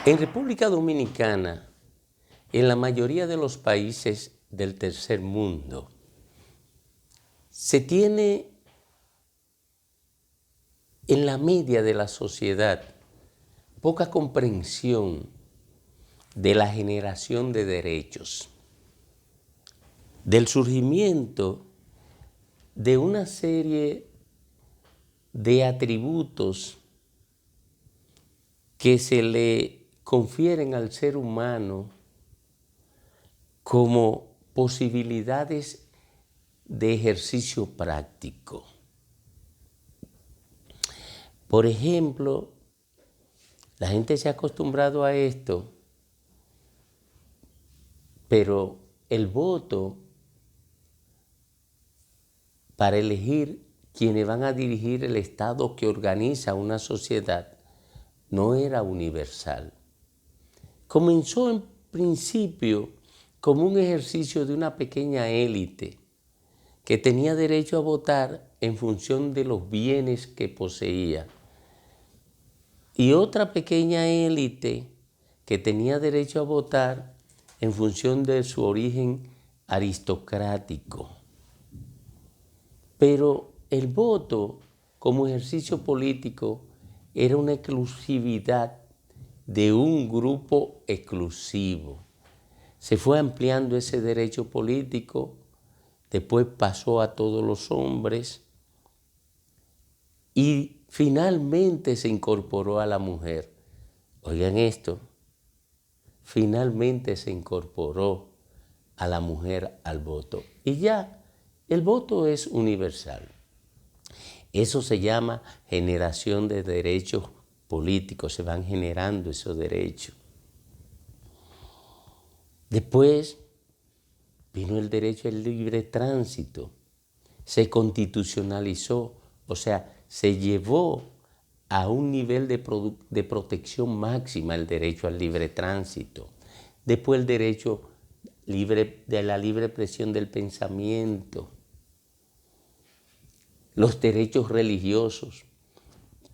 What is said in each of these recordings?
En República Dominicana, en la mayoría de los países del tercer mundo, se tiene en la media de la sociedad poca comprensión de la generación de derechos, del surgimiento de una serie de atributos que se le confieren al ser humano como posibilidades de ejercicio práctico. Por ejemplo, la gente se ha acostumbrado a esto, pero el voto para elegir quienes van a dirigir el Estado que organiza una sociedad no era universal. Comenzó en principio como un ejercicio de una pequeña élite que tenía derecho a votar en función de los bienes que poseía, y otra pequeña élite que tenía derecho a votar en función de su origen aristocrático. Pero el voto como ejercicio político era una exclusividad de un grupo exclusivo. Se fue ampliando ese derecho político, después pasó a todos los hombres y finalmente se incorporó a la mujer. Oigan esto, finalmente se incorporó a la mujer al voto. Y ya, el voto es universal. Eso se llama generación de derechos políticos, se van generando esos derechos. Después vino el derecho al libre tránsito, se constitucionalizó, o sea, se llevó a un nivel de protección máxima el derecho al libre tránsito. Después el derecho de la libre expresión del pensamiento, los derechos religiosos,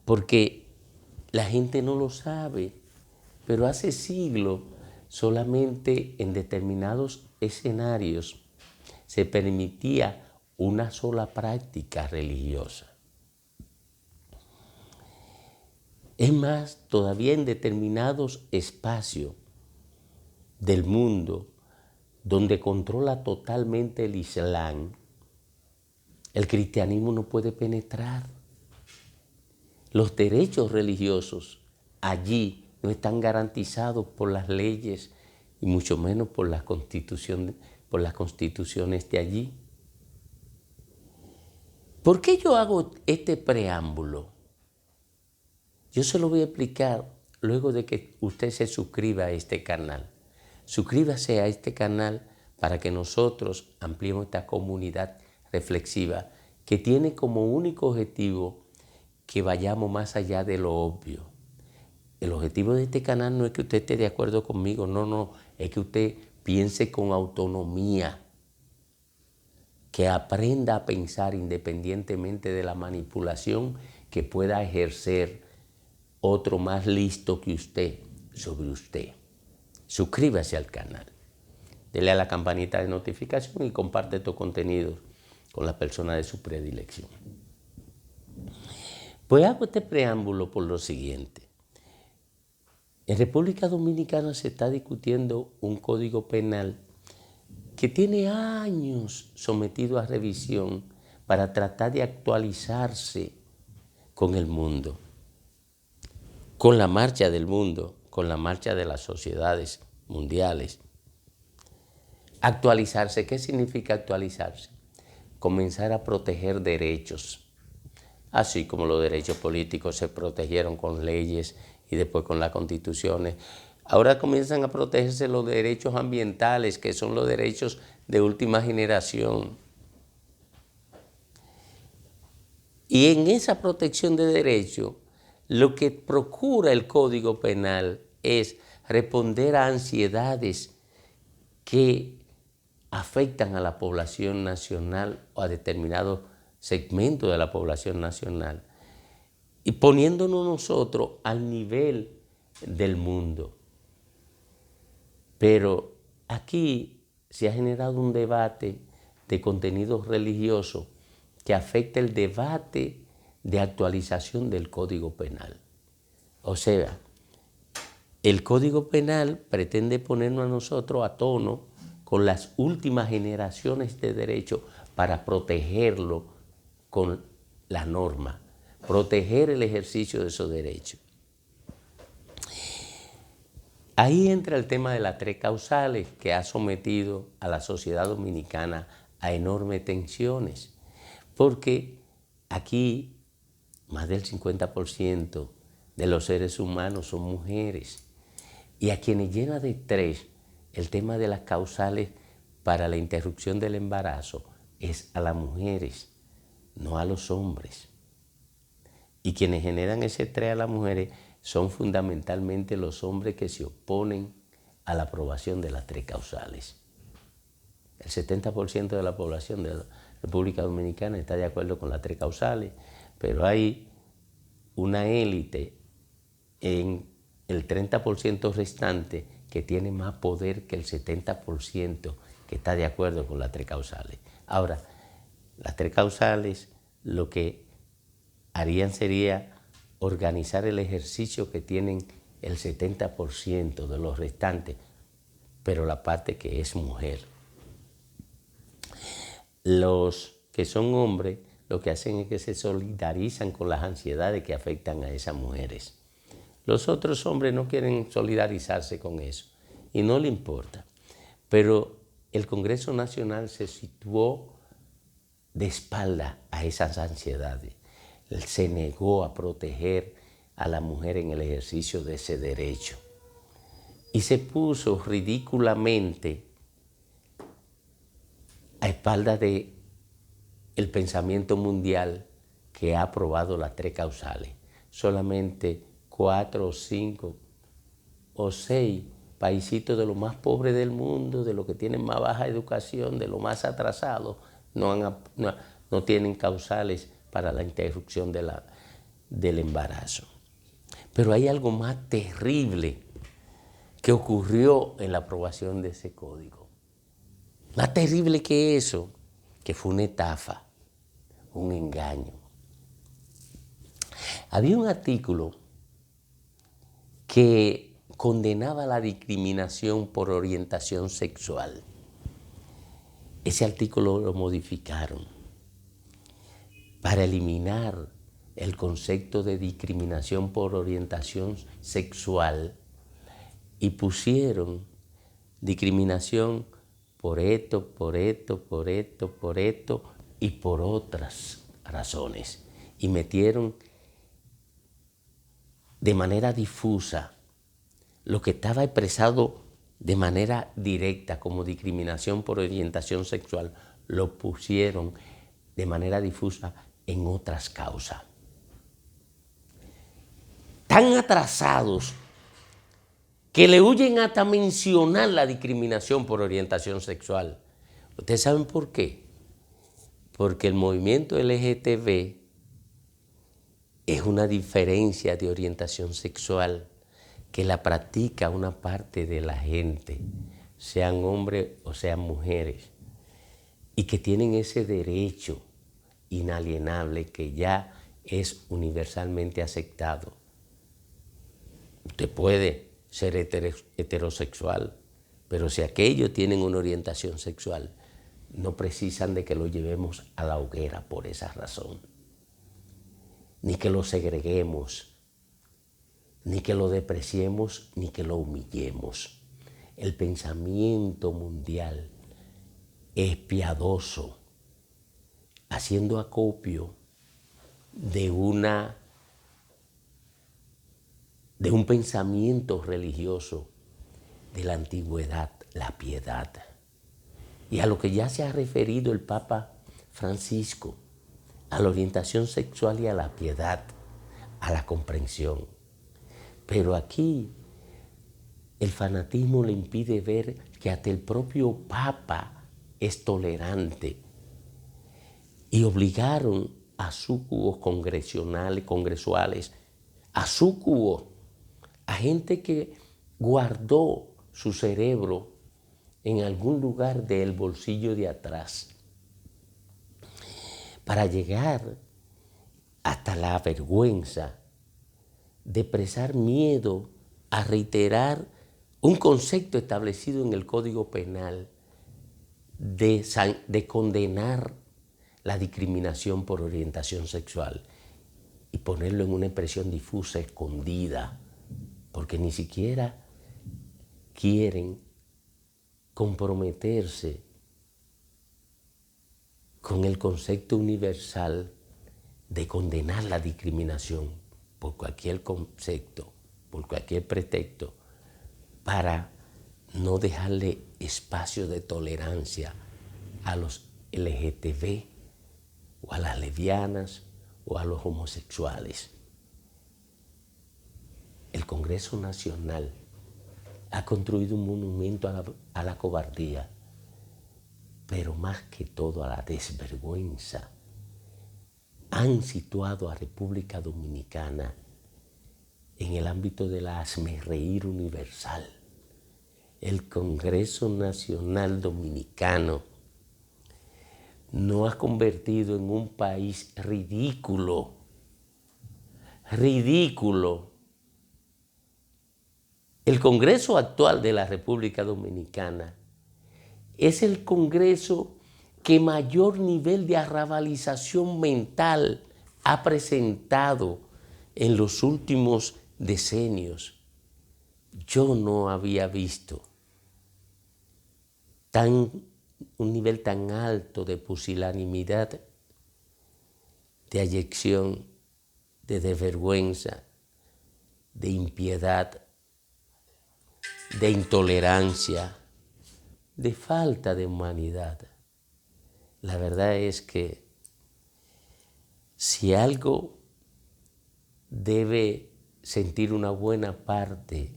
porque la gente no lo sabe, pero hace siglos solamente en determinados escenarios se permitía una sola práctica religiosa. Es más, todavía en determinados espacios del mundo donde controla totalmente el Islam, el cristianismo no puede penetrar. Los derechos religiosos allí no están garantizados por las leyes y mucho menos por las constituciones de allí. ¿Por qué yo hago este preámbulo? Yo se lo voy a explicar luego de que usted se suscriba a este canal. Suscríbase a este canal para que nosotros ampliemos esta comunidad reflexiva que tiene como único objetivo que vayamos más allá de lo obvio. El objetivo de este canal no es que usted esté de acuerdo conmigo, no, es que usted piense con autonomía, que aprenda a pensar independientemente de la manipulación que pueda ejercer otro más listo que usted sobre usted. Suscríbase al canal, dele a la campanita de notificación y comparte estos contenidos con las personas de su predilección. Pues hago este preámbulo por lo siguiente. En República Dominicana se está discutiendo un código penal que tiene años sometido a revisión para tratar de actualizarse con el mundo, con la marcha del mundo, con la marcha de las sociedades mundiales. Actualizarse, ¿qué significa actualizarse? Comenzar a proteger derechos, así como los derechos políticos se protegieron con leyes y después con las constituciones. Ahora comienzan a protegerse los derechos ambientales, que son los derechos de última generación. Y en esa protección de derechos, lo que procura el Código Penal es responder a ansiedades que afectan a la población nacional o a determinados segmentos de la población nacional, y poniéndonos nosotros al nivel del mundo. Pero aquí se ha generado un debate de contenido religioso que afecta el debate de actualización del Código Penal. O sea, el Código Penal pretende ponernos a nosotros a tono con las últimas generaciones de derecho para protegerlo con la norma, proteger el ejercicio de esos derechos. Ahí entra el tema de las tres causales que ha sometido a la sociedad dominicana a enormes tensiones, porque aquí más del 50% de los seres humanos son mujeres y a quienes llena de estrés el tema de las causales para la interrupción del embarazo es a las mujeres, no a los hombres. Y quienes generan ese estrés a las mujeres son fundamentalmente los hombres que se oponen a la aprobación de las tres causales. El 70% de la población de la República Dominicana está de acuerdo con las tres causales, pero hay una élite en el 30% restante que tiene más poder que el 70% que está de acuerdo con las tres causales. Ahora, las tres causales lo que harían sería organizar el ejercicio que tienen el 70% de los restantes, pero la parte que es mujer. Los que son hombres lo que hacen es que se solidarizan con las ansiedades que afectan a esas mujeres. Los otros hombres no quieren solidarizarse con eso y no le importa. Pero el Congreso Nacional se situó de espalda a esas ansiedades. Él se negó a proteger a la mujer en el ejercicio de ese derecho. Y se puso ridículamente a espalda del pensamiento mundial que ha aprobado las tres causales. Solamente 4 o 5 o 6 paisitos de los más pobres del mundo, de los que tienen más baja educación, de los más atrasados, no tienen causales para la interrupción del embarazo. Pero hay algo más terrible que ocurrió en la aprobación de ese código. Más terrible que eso, que fue una estafa, un engaño. Había un artículo que condenaba la discriminación por orientación sexual. Ese artículo lo modificaron para eliminar el concepto de discriminación por orientación sexual y pusieron discriminación por esto, por esto, por esto, por esto y por otras razones. Y metieron de manera difusa lo que estaba expresado de manera directa como discriminación por orientación sexual, lo pusieron de manera difusa en otras causas. Tan atrasados que le huyen hasta mencionar la discriminación por orientación sexual. ¿Ustedes saben por qué? Porque el movimiento LGTB es una diferencia de orientación sexual que la practica una parte de la gente, sean hombres o sean mujeres, y que tienen ese derecho inalienable que ya es universalmente aceptado. Usted puede ser heterosexual, pero si aquellos tienen una orientación sexual, no precisan de que lo llevemos a la hoguera por esa razón, ni que lo segreguemos, ni que lo despreciemos, ni que lo humillemos. El pensamiento mundial es piadoso, haciendo acopio de un pensamiento religioso de la antigüedad, la piedad, y a lo que ya se ha referido el Papa Francisco, a la orientación sexual y a la piedad, a la comprensión. Pero aquí el fanatismo le impide ver que hasta el propio Papa es tolerante, y obligaron a súcubos congresuales, a súcubos, a gente que guardó su cerebro en algún lugar del bolsillo de atrás para llegar hasta la vergüenza de expresar miedo a reiterar un concepto establecido en el Código Penal de condenar la discriminación por orientación sexual y ponerlo en una expresión difusa, escondida, porque ni siquiera quieren comprometerse con el concepto universal de condenar la discriminación por cualquier concepto, por cualquier pretexto, para no dejarle espacio de tolerancia a los LGTB o a las lesbianas o a los homosexuales. El Congreso Nacional ha construido un monumento a la cobardía, pero más que todo a la desvergüenza. Han situado a República Dominicana en el ámbito del hazmerreír universal. El Congreso Nacional Dominicano nos ha convertido en un país ridículo, ridículo. El Congreso actual de la República Dominicana es el Congreso que mayor nivel de arrabalización mental ha presentado en los últimos decenios. Yo no había visto un nivel tan alto de pusilanimidad, de ayección, de desvergüenza, de impiedad, de intolerancia, de falta de humanidad. La verdad es que si algo debe sentir una buena parte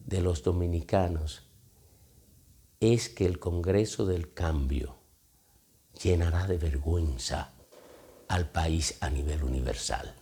de los dominicanos, es que el Congreso del Cambio llenará de vergüenza al país a nivel universal.